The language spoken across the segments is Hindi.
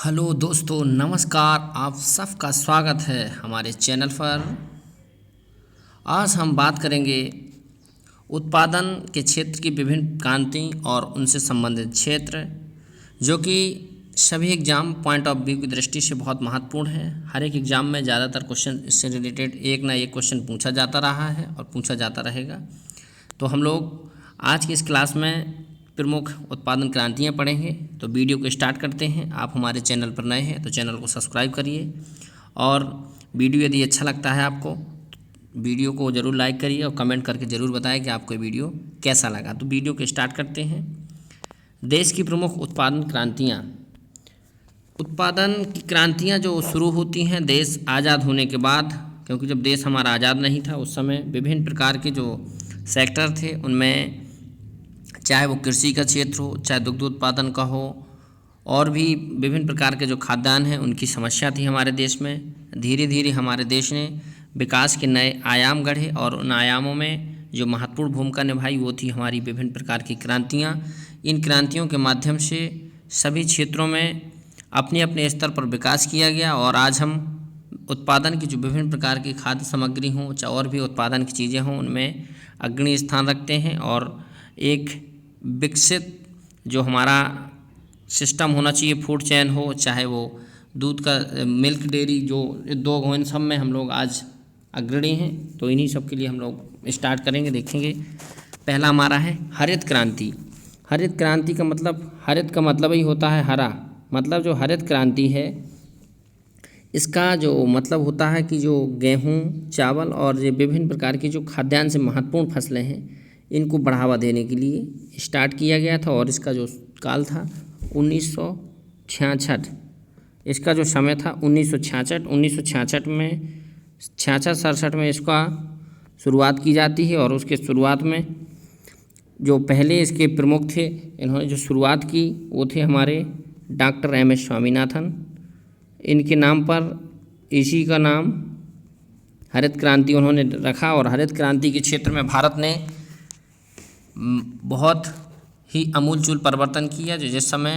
हेलो दोस्तों, नमस्कार। आप सबका स्वागत है हमारे चैनल पर। आज हम बात करेंगे उत्पादन के क्षेत्र की विभिन्न क्रांति और उनसे संबंधित क्षेत्र, जो कि सभी एग्ज़ाम पॉइंट ऑफ व्यू की दृष्टि से बहुत महत्वपूर्ण है। हर एक एग्ज़ाम में ज़्यादातर क्वेश्चन इससे रिलेटेड एक ना एक क्वेश्चन पूछा जाता रहा है और पूछा जाता रहेगा। तो हम लोग आज की इस क्लास में प्रमुख उत्पादन क्रांतियाँ पढ़ेंगे। तो वीडियो को स्टार्ट करते हैं। आप हमारे चैनल पर नए हैं तो चैनल को सब्सक्राइब करिए, और वीडियो यदि अच्छा लगता है आपको, वीडियो को ज़रूर लाइक करिए और कमेंट करके ज़रूर बताएं कि आपको वीडियो कैसा लगा। तो वीडियो को स्टार्ट करते हैं। देश की प्रमुख उत्पादन क्रांतियाँ। उत्पादन की क्रांतियाँ जो शुरू होती हैं देश आज़ाद होने के बाद, क्योंकि जब देश हमारा आज़ाद नहीं था उस समय विभिन्न प्रकार के जो सेक्टर थे उनमें, चाहे वो कृषि का क्षेत्र हो, चाहे दुग्ध उत्पादन का हो, और भी विभिन्न प्रकार के जो खाद्यान्न हैं उनकी समस्या थी हमारे देश में। धीरे धीरे हमारे देश ने विकास के नए आयाम गढ़े और उन आयामों में जो महत्वपूर्ण भूमिका निभाई वो थी हमारी विभिन्न प्रकार की क्रांतियाँ। इन क्रांतियों के माध्यम से सभी क्षेत्रों में अपने अपने स्तर पर विकास किया गया, और आज हम उत्पादन की जो विभिन्न प्रकार की खाद्य सामग्री हों, चाहे और भी उत्पादन की चीज़ें हों, उनमें अग्रणी स्थान रखते हैं। और एक विकसित जो हमारा सिस्टम होना चाहिए, फूड चेन हो, चाहे वो दूध का मिल्क डेयरी जो उद्योग हो, इन सब में हम लोग आज अग्रणी हैं। तो इन्हीं सब के लिए हम लोग स्टार्ट करेंगे, देखेंगे। पहला हमारा है हरित क्रांति। हरित क्रांति का मतलब, हरित का मतलब ही होता है हरा। मतलब जो हरित क्रांति है इसका जो मतलब होता है कि जो गेहूँ, चावल और ये विभिन्न प्रकार की जो खाद्यान्न से महत्वपूर्ण फसलें हैं इनको बढ़ावा देने के लिए स्टार्ट किया गया था। और इसका जो काल था 1966, इसका जो समय था 1966 में 66-67 में इसका शुरुआत की जाती है। और उसके शुरुआत में जो पहले इसके प्रमुख थे, इन्होंने जो शुरुआत की वो थे हमारे डॉक्टर एम.एस. स्वामीनाथन। इनके नाम पर इसी का नाम हरित क्रांति उन्होंने रखा। और हरित क्रांति के क्षेत्र में भारत ने बहुत ही अमूलचूल परिवर्तन किया। जो जिस समय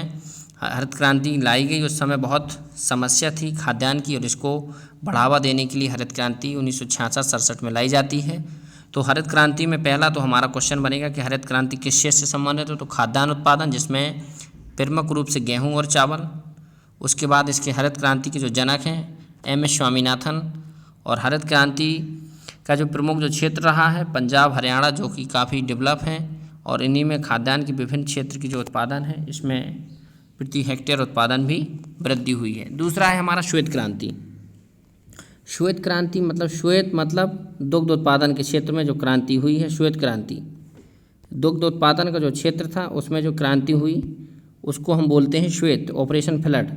हरित क्रांति लाई गई उस समय बहुत समस्या थी खाद्यान्न की, और इसको बढ़ावा देने के लिए हरित क्रांति 1966-67 में लाई जाती है। तो हरित क्रांति में पहला तो हमारा क्वेश्चन बनेगा कि हरित क्रांति किस क्षेत्र से संबंधित है। तो खाद्यान्न उत्पादन, जिसमें प्रमुख रूप से गेहूँ और चावल। उसके बाद इसके हरित क्रांति के जो जनक हैं एम.एस. स्वामीनाथन। और हरित क्रांति का जो प्रमुख जो क्षेत्र रहा है पंजाब, हरियाणा, जो कि काफ़ी डेवलप हैं, और इन्हीं में खाद्यान्न की विभिन्न क्षेत्र की जो उत्पादन है इसमें प्रति हेक्टेयर उत्पादन भी वृद्धि हुई है। दूसरा है हमारा श्वेत क्रांति। श्वेत क्रांति मतलब, श्वेत मतलब दुग्ध उत्पादन के क्षेत्र में जो क्रांति हुई है, श्वेत क्रांति। दुग्ध उत्पादन का जो क्षेत्र था उसमें जो क्रांति हुई उसको हम बोलते हैं श्वेत। ऑपरेशन फ्लड,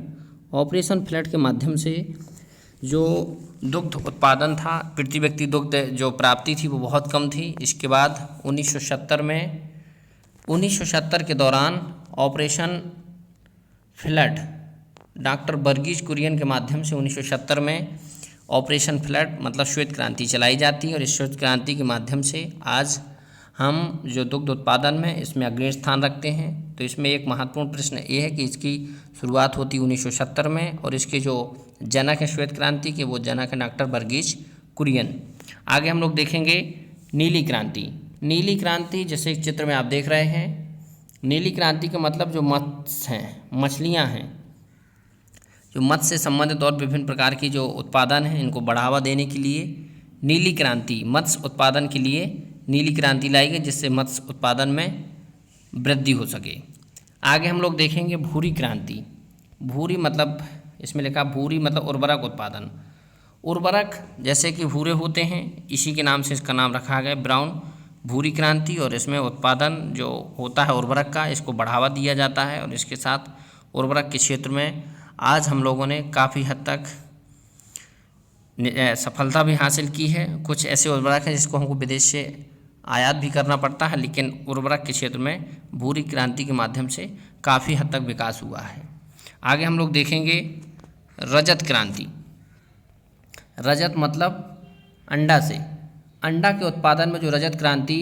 ऑपरेशन फ्लड के माध्यम से जो दुग्ध उत्पादन था, प्रति व्यक्ति दुग्ध जो प्राप्ति थी वो बहुत कम थी। इसके बाद 1970 के दौरान operation flood, doctor Varghese Kurien के माध्यम से 1970 में ऑपरेशन फ्लड मतलब श्वेत क्रांति चलाई जाती है। और इस श्वेत क्रांति के माध्यम से आज हम जो दुग्ध उत्पादन में इसमें अग्रणी स्थान रखते हैं। तो इसमें एक महत्वपूर्ण प्रश्न ये है कि इसकी शुरुआत होती 1970 में, और इसके जो जनक है श्वेत क्रांति के, वो जनक है डॉक्टर वर्गीज कुरियन। आगे हम लोग देखेंगे नीली क्रांति। नीली क्रांति, जैसे चित्र में आप देख रहे हैं, नीली क्रांति का मतलब जो मत्स्य हैं, मछलियाँ हैं, जो मत्स्य से संबंधित और विभिन्न प्रकार की जो उत्पादन है इनको बढ़ावा देने के लिए नीली क्रांति, मत्स्य उत्पादन के लिए नीली क्रांति लाई गई, जिससे मत्स्य उत्पादन में वृद्धि हो सके। आगे हम लोग देखेंगे भूरी क्रांति। भूरी मतलब, इसमें लिखा भूरी मतलब उर्वरक उत्पादन। उर्वरक जैसे कि भूरे होते हैं, इसी के नाम से इसका नाम रखा गया ब्राउन, भूरी क्रांति। और इसमें उत्पादन जो होता है उर्वरक का, इसको बढ़ावा दिया जाता है। और इसके साथ उर्वरक के क्षेत्र में आज हम लोगों ने काफ़ी हद तक सफलता भी हासिल की है। कुछ ऐसे उर्वरक हैं जिसको हमको विदेश से आयात भी करना पड़ता है, लेकिन उर्वरक के क्षेत्र में भूरी क्रांति के माध्यम से काफ़ी हद तक विकास हुआ है। आगे हम लोग देखेंगे रजत क्रांति। रजत मतलब अंडा से, अंडा के उत्पादन में जो रजत क्रांति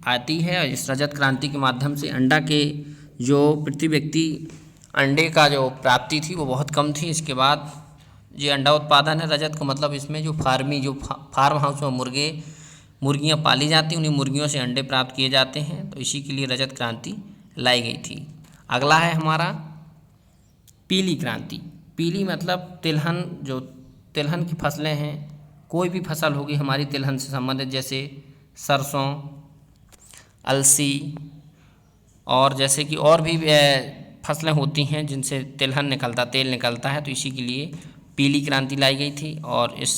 आती है, इस रजत क्रांति के माध्यम से अंडा के जो प्रति व्यक्ति अंडे का जो प्राप्ति थी वो बहुत कम थी। इसके बाद ये अंडा उत्पादन है रजत का मतलब इसमें जो फार्म हाउस में मुर्गियाँ पाली जाती हैं, उन्हीं मुर्गियों से अंडे प्राप्त किए जाते हैं, तो इसी के लिए रजत क्रांति लाई गई थी। अगला है हमारा पीली क्रांति। पीली मतलब तिलहन, जो तिलहन की फसलें हैं, कोई भी फसल होगी हमारी तिलहन से संबंधित, जैसे सरसों, अलसी और जैसे कि और भी फसलें होती हैं जिनसे तेल निकलता है, तो इसी के लिए पीली क्रांति लाई गई थी और इस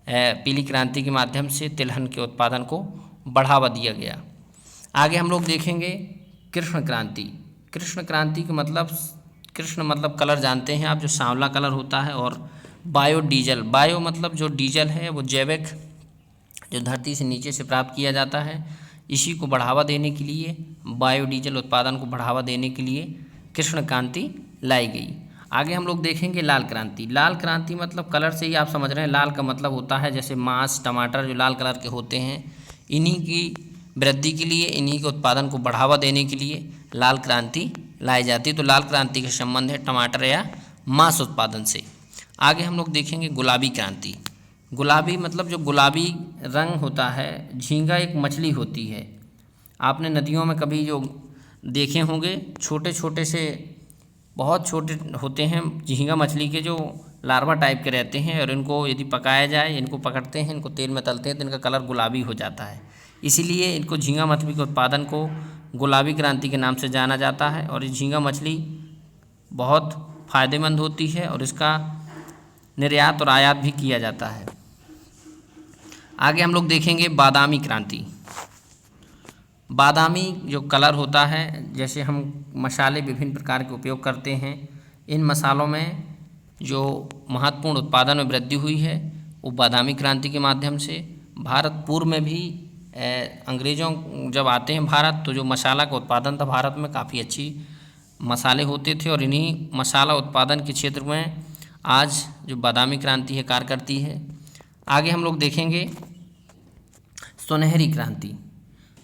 पीली क्रांति के माध्यम से तिलहन के उत्पादन को बढ़ावा दिया गया। आगे हम लोग देखेंगे कृष्ण क्रांति। कृष्ण क्रांति का मतलब, कृष्ण मतलब कलर जानते हैं आप, जो सांवला कलर होता है, और बायोडीजल, बायो मतलब जो डीजल है वो जैविक, जो धरती से नीचे से प्राप्त किया जाता है, इसी को बढ़ावा देने के लिए, बायोडीजल उत्पादन को बढ़ावा देने के लिए कृष्ण क्रांति लाई गई। आगे हम लोग देखेंगे लाल क्रांति। लाल क्रांति मतलब कलर से ही आप समझ रहे हैं, लाल का मतलब होता है जैसे मांस, टमाटर जो लाल कलर के होते हैं, इन्हीं की वृद्धि के लिए, इन्हीं के उत्पादन को बढ़ावा देने के लिए लाल क्रांति लाई जाती है। तो लाल क्रांति का संबंध है टमाटर या मांस उत्पादन से। आगे हम लोग देखेंगे गुलाबी क्रांति। गुलाबी मतलब जो गुलाबी रंग होता है, झींगा एक मछली होती है, आपने नदियों में कभी जो देखे होंगे, छोटे छोटे से बहुत छोटे होते हैं झींगा मछली के, जो लार्वा टाइप के रहते हैं, और इनको यदि पकाया जाए, इनको पकड़ते हैं, इनको तेल में तलते हैं तो इनका कलर गुलाबी हो जाता है। इसीलिए इनको झींगा मछली के उत्पादन को गुलाबी क्रांति के नाम से जाना जाता है। और ये झींगा मछली बहुत फ़ायदेमंद होती है और इसका निर्यात और आयात भी किया जाता है। आगे हम लोग देखेंगे बादामी क्रांति। बादामी जो कलर होता है, जैसे हम मसाले विभिन्न प्रकार के उपयोग करते हैं, इन मसालों में जो महत्वपूर्ण उत्पादन में वृद्धि हुई है वो बादामी क्रांति के माध्यम से। भारत पूर्व में भी अंग्रेज़ों जब आते हैं भारत, तो जो मसाला का उत्पादन था भारत में, काफ़ी अच्छी मसाले होते थे, और इन्हीं मसाला उत्पादन के क्षेत्र में आज जो बादामी क्रांति है कार्य करती है। आगे हम लोग देखेंगे सुनहरी क्रांति।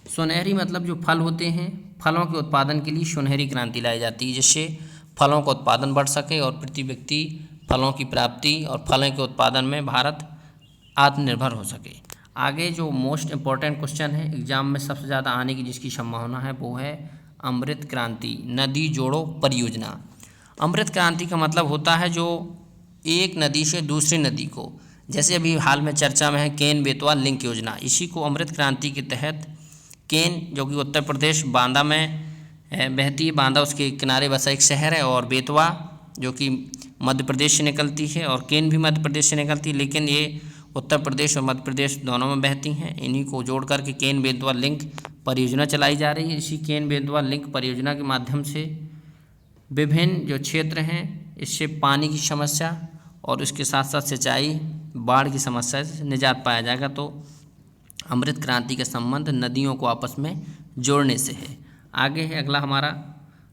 सुनहरी मतलब जो फल होते हैं, फलों के उत्पादन के लिए सुनहरी क्रांति लाई जाती है, जिससे फलों का उत्पादन बढ़ सके और प्रति व्यक्ति फलों की प्राप्ति और फलों के उत्पादन में भारत आत्मनिर्भर हो सके। आगे जो मोस्ट इम्पॉर्टेंट क्वेश्चन है एग्जाम में सबसे ज़्यादा आने की जिसकी संभावना है, वो है अमृत क्रांति, नदी जोड़ो परियोजना। अमृत क्रांति का मतलब होता है जो एक नदी से दूसरी नदी को, जैसे अभी हाल में चर्चा में है केन बेतवा लिंक योजना, इसी को अमृत क्रांति के तहत केन, जो कि उत्तर प्रदेश बांदा में बहती है, बांदा उसके किनारे बसा एक शहर है, और बेतवा जो कि मध्य प्रदेश से निकलती है, और केन भी मध्य प्रदेश से निकलती है, लेकिन ये उत्तर प्रदेश और मध्य प्रदेश दोनों में बहती हैं। इन्हीं को जोड़ करके केन बेतवा लिंक परियोजना चलाई जा रही है। इसी केन बेतवा लिंक परियोजना के माध्यम से विभिन्न जो क्षेत्र हैं, इससे पानी की समस्या और उसके साथ साथ सिंचाई, बाढ़ की समस्या से निजात पाया जाएगा। तो अमृत क्रांति का संबंध नदियों को आपस में जोड़ने से है। आगे है अगला हमारा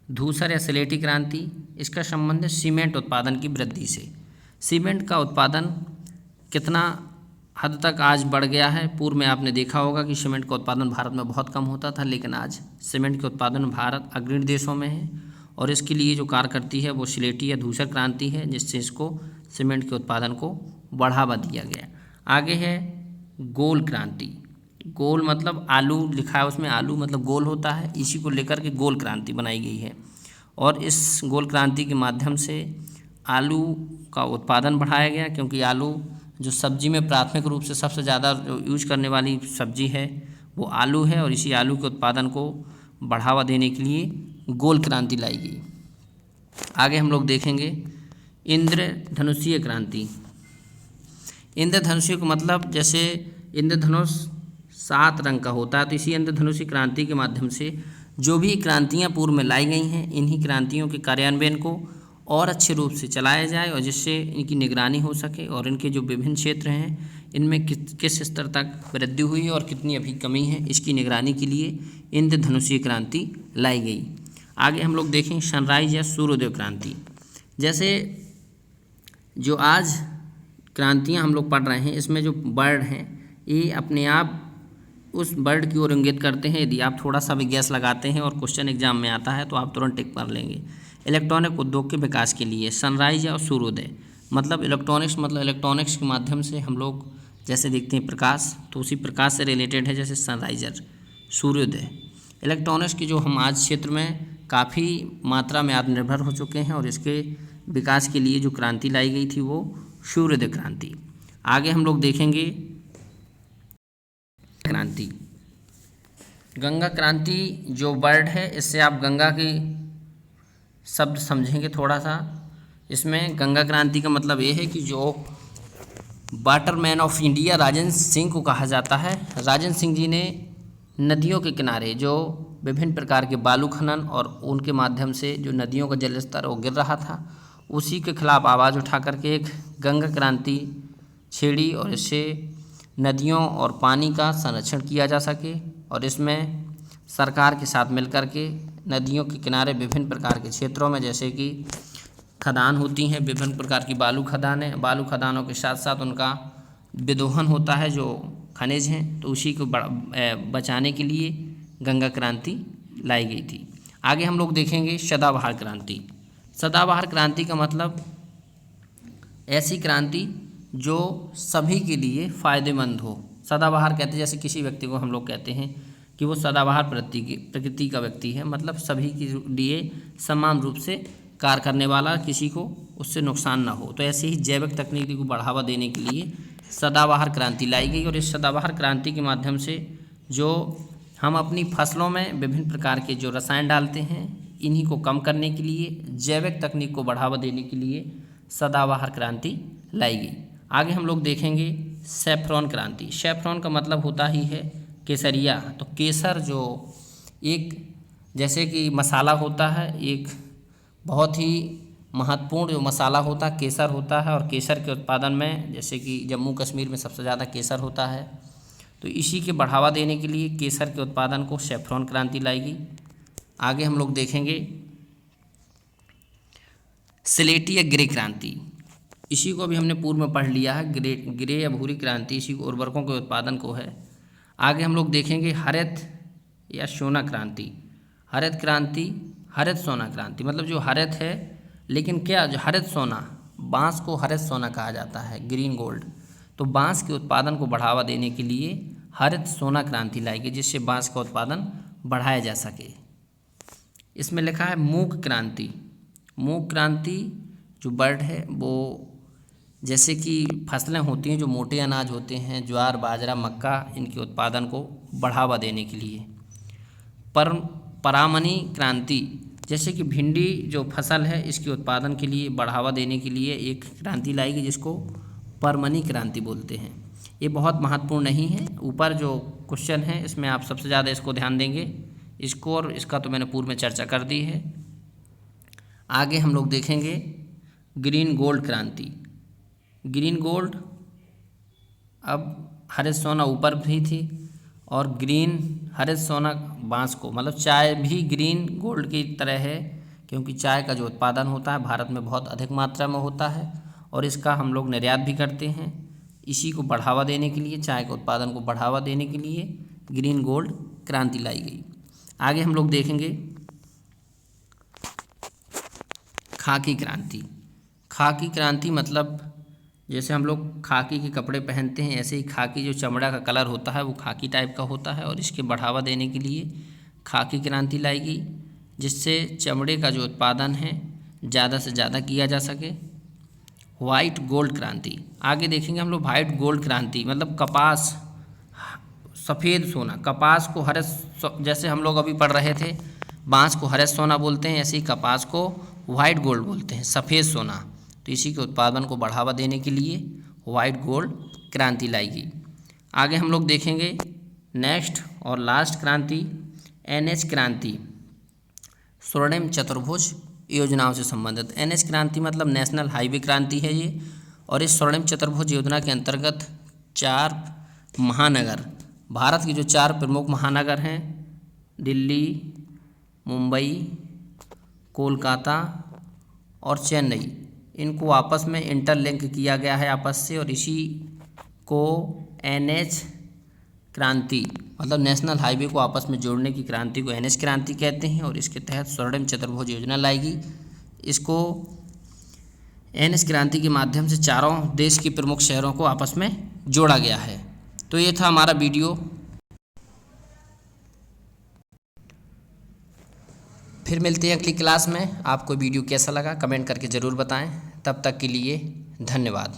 धूसर या स्लेटी क्रांति। इसका संबंध है सीमेंट उत्पादन की वृद्धि से। सीमेंट का उत्पादन कितना हद तक आज बढ़ गया है। पूर्व में आपने देखा होगा कि सीमेंट का उत्पादन भारत में बहुत कम होता था, लेकिन आज सीमेंट के उत्पादन में भारत अग्रणी देशों में है, और इसके लिए जो कार्य करती है वो स्लेटी या धूसर क्रांति है, जिससे इसको सीमेंट के उत्पादन को बढ़ावा दिया गया। आगे है गोल क्रांति। गोल मतलब आलू लिखा है उसमें, आलू मतलब गोल होता है, इसी को लेकर के गोल क्रांति बनाई गई है, और इस गोल क्रांति के माध्यम से आलू का उत्पादन बढ़ाया गया, क्योंकि आलू जो सब्जी में प्राथमिक रूप से सबसे ज़्यादा जो यूज करने वाली सब्जी है वो आलू है, और इसी आलू के उत्पादन को बढ़ावा देने के लिए गोल क्रांति लाई गई। आगे हम लोग देखेंगे इंद्रधनुषीय क्रांति। इंद्रधनुषीय का मतलब, जैसे इंद्रधनुष 7 रंग का होता है, तो इसी इंद्रधनुषीय क्रांति के माध्यम से जो भी क्रांतियाँ पूर्व में लाई गई हैं, इन्हीं क्रांतियों के कार्यान्वयन को और अच्छे रूप से चलाया जाए, और जिससे इनकी निगरानी हो सके, और इनके जो विभिन्न क्षेत्र हैं इनमें किस स्तर तक वृद्धि हुई है और कितनी अभी कमी है, इसकी निगरानी के लिए इंद्रधनुषीय क्रांति लाई गई। आगे हम लोग देखें सनराइज या सूर्योदय क्रांति। जैसे जो आज क्रांतियाँ हम लोग पढ़ रहे हैं, इसमें जो बर्ड हैं ये अपने आप उस बर्ड की ओर इंगित करते हैं। यदि आप थोड़ा सा भी गैस लगाते हैं और क्वेश्चन एग्जाम में आता है तो आप तुरंत टिक कर लेंगे। इलेक्ट्रॉनिक उद्योग के विकास के लिए। सनराइज और सूर्योदय मतलब इलेक्ट्रॉनिक्स के माध्यम से हम लोग जैसे देखते हैं प्रकाश, तो उसी प्रकाश से रिलेटेड है जैसे सनराइजर, सूर्योदय। इलेक्ट्रॉनिक्स की जो हम आज क्षेत्र में काफ़ी मात्रा में आत्मनिर्भर हो चुके हैं और इसके विकास के लिए जो क्रांति लाई गई थी वो सूर्योदय क्रांति। आगे हम लोग देखेंगे क्रांति। गंगा क्रांति जो वर्ड है, इससे आप गंगा के शब्द समझेंगे थोड़ा सा। इसमें गंगा क्रांति का मतलब ये है कि जो Waterman of India Rajendra Singh को कहा जाता है। राजेंद्र सिंह जी ने नदियों के किनारे जो विभिन्न प्रकार के बालू खनन और उनके माध्यम से जो नदियों का जल स्तर वो गिर रहा था, उसी के खिलाफ आवाज़ उठा करके एक गंगा क्रांति छेड़ी और इससे नदियों और पानी का संरक्षण किया जा सके। और इसमें सरकार के साथ मिलकर के नदियों के किनारे विभिन्न प्रकार के क्षेत्रों में जैसे कि खदान होती हैं, विभिन्न प्रकार की बालू खदानों के साथ साथ उनका विदोहन होता है जो खनिज हैं, तो उसी को बचाने के लिए गंगा क्रांति लाई गई थी। आगे हम लोग देखेंगे सदाबहार क्रांति। सदाबहार क्रांति का मतलब ऐसी क्रांति जो सभी के लिए फ़ायदेमंद हो। सदाबहार कहते हैं जैसे किसी व्यक्ति को हम लोग कहते हैं कि वो सदाबहार प्रकृति का व्यक्ति है, मतलब सभी के लिए समान रूप से कार्य करने वाला, किसी को उससे नुकसान ना हो। तो ऐसे ही जैविक तकनीकी को बढ़ावा देने के लिए सदाबहार क्रांति लाई गई। और इस सदाबहार क्रांति के माध्यम से जो हम अपनी फसलों में विभिन्न प्रकार के जो रसायन डालते हैं, इन्हीं को कम करने के लिए, जैविक तकनीक को बढ़ावा देने के लिए सदाबहार क्रांति लाई गई। आगे हम लोग देखेंगे सैफ्रॉन क्रांति। सैफ्रॉन का मतलब होता ही है केसरिया। तो केसर जो एक जैसे कि मसाला होता है, एक बहुत ही महत्वपूर्ण जो मसाला होता है केसर होता है, और केसर के उत्पादन में जैसे कि जम्मू कश्मीर में सबसे ज़्यादा केसर होता है, तो इसी के बढ़ावा देने के लिए केसर के उत्पादन को सैफ्रॉन क्रांति लाएगी। आगे हम लोग देखेंगे स्लेटी या ग्रे क्रांति। इसी को भी हमने पूर्व में पढ़ लिया है, ग्रे या भूरी क्रांति, इसी को उर्वरकों के उत्पादन को है। आगे हम लोग देखेंगे हरित या सोना क्रांति। हरित क्रांति, हरित सोना क्रांति मतलब जो हरित है, लेकिन क्या जो हरित सोना, बांस को हरित सोना कहा जाता है, ग्रीन गोल्ड। तो बांस के उत्पादन को बढ़ावा देने के लिए हरित सोना क्रांति लाएगी, जिससे बांस का उत्पादन बढ़ाया जा सके। इसमें लिखा है मूंग क्रांति। मूंग क्रांति जो वर्ड है वो जैसे कि फसलें होती हैं जो मोटे अनाज होते हैं, ज्वार, बाजरा, मक्का, इनके उत्पादन को बढ़ावा देने के लिए। परामनी क्रांति जैसे कि भिंडी जो फसल है, इसके उत्पादन के लिए बढ़ावा देने के लिए एक क्रांति लाएगी जिसको परमनी क्रांति बोलते हैं। ये बहुत महत्वपूर्ण नहीं है, ऊपर जो क्वेश्चन है इसमें आप सबसे ज़्यादा इसको ध्यान देंगे, इसको और इसका तो मैंने पूर्व में चर्चा कर दी है। आगे हम लोग देखेंगे ग्रीन गोल्ड क्रांति। ग्रीन गोल्ड, अब हरित सोना ऊपर भी थी और ग्रीन हरित सोना बांस को, मतलब चाय भी ग्रीन गोल्ड की तरह है, क्योंकि चाय का जो उत्पादन होता है भारत में बहुत अधिक मात्रा में होता है और इसका हम लोग निर्यात भी करते हैं। इसी को बढ़ावा देने के लिए, चाय के उत्पादन को बढ़ावा देने के लिए ग्रीन गोल्ड क्रांति लाई गई। आगे हम लोग देखेंगे खाकी क्रांति। खाकी क्रांति मतलब जैसे हम लोग खाकी के कपड़े पहनते हैं, ऐसे ही खाकी जो चमड़ा का कलर होता है वो खाकी टाइप का होता है, और इसके बढ़ावा देने के लिए खाकी क्रांति लाई गई, जिससे चमड़े का जो उत्पादन है ज़्यादा से ज़्यादा किया जा सके। वाइट गोल्ड क्रांति, आगे देखेंगे हम लोग वाइट गोल्ड क्रांति मतलब कपास, सफ़ेद सोना। कपास को हरित, जैसे हम लोग अभी पढ़ रहे थे बांस को हरित सोना बोलते हैं, ऐसे ही कपास को वाइट गोल्ड बोलते हैं, सफ़ेद सोना। तो इसी के उत्पादन को बढ़ावा देने के लिए वाइट गोल्ड क्रांति लाई गई। आगे हम लोग देखेंगे नेक्स्ट और लास्ट क्रांति NH क्रांति, स्वर्णिम चतुर्भुज योजनाओं से संबंधित। NH क्रांति मतलब नेशनल हाईवे क्रांति है ये, और इस स्वर्णिम चतुर्भुज योजना के अंतर्गत 4 महानगर, भारत की जो 4 प्रमुख महानगर हैं, दिल्ली, मुंबई, कोलकाता और चेन्नई, इनको आपस में इंटरलिंक किया गया है आपस से, और इसी को NH क्रांति मतलब नेशनल हाईवे को आपस में जोड़ने की क्रांति को NH क्रांति कहते हैं। और इसके तहत स्वर्णिम चतुर्भुज योजना लाएगी, इसको एनएस क्रांति के माध्यम से चारों देश की प्रमुख शहरों को आपस में जोड़ा गया है। तो ये था हमारा वीडियो। फिर मिलते हैं अगली क्लास में। आपको वीडियो कैसा लगा कमेंट करके ज़रूर बताएं। तब तक के लिए धन्यवाद।